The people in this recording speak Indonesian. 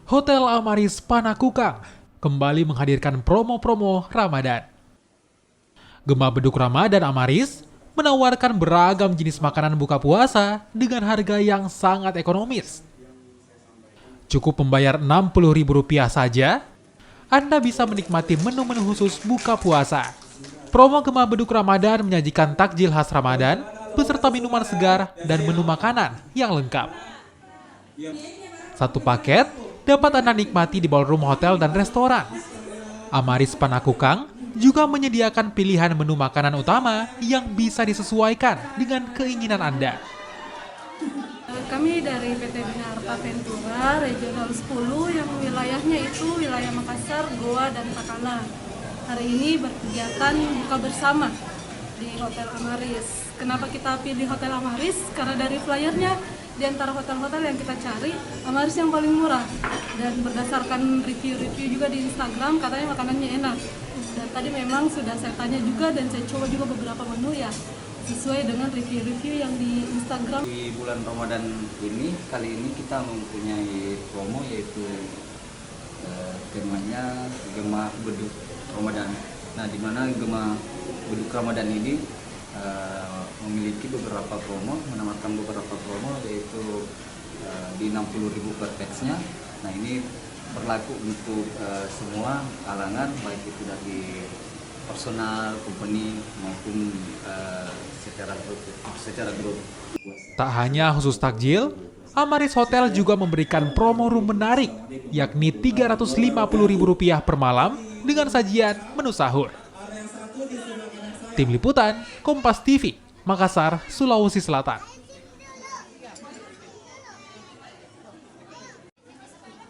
Hotel Amaris Panakukang kembali menghadirkan promo-promo Ramadan. Gema Beduk Ramadan Amaris menawarkan beragam jenis makanan buka puasa dengan harga yang sangat ekonomis. Cukup membayar Rp60.000 saja, Anda bisa menikmati menu-menu khusus buka puasa. Promo Gema Beduk Ramadan menyajikan takjil khas Ramadan beserta minuman segar dan menu makanan yang lengkap. Satu paket dapat Anda nikmati di ballroom hotel dan restoran. Amaris Panakukang juga menyediakan pilihan menu makanan utama yang bisa disesuaikan dengan keinginan Anda. Kami dari PT Bina Arta Ventura Regional 10 yang wilayahnya itu wilayah Makassar, Goa, dan Takala. Hari ini berkegiatan buka bersama di Hotel Amaris. Kenapa kita pilih Hotel Amaris? Karena dari flyernya, di antara hotel-hotel yang kita cari, Amaris yang paling murah. Dan berdasarkan review-review juga di Instagram, katanya makanannya enak. Dan tadi memang sudah saya tanya juga dan saya coba juga beberapa menu ya, sesuai dengan review-review yang di Instagram. Di bulan Ramadan ini, kali ini kita mempunyai promo yaitu temanya Gema Beduk Ramadan. Nah, di mana Gema Beduk Ramadan ini memiliki beberapa promo, menawarkan beberapa promo yaitu di 60.000 per pax-nya. Nah, ini berlaku untuk semua kalangan, baik itu dari personal, company maupun secara grup. Tak hanya khusus takjil, Amaris Hotel juga memberikan promo room menarik, yakni Rp350.000 per malam dengan sajian menu sahur. Tim Liputan, Kompas TV, Makassar, Sulawesi Selatan.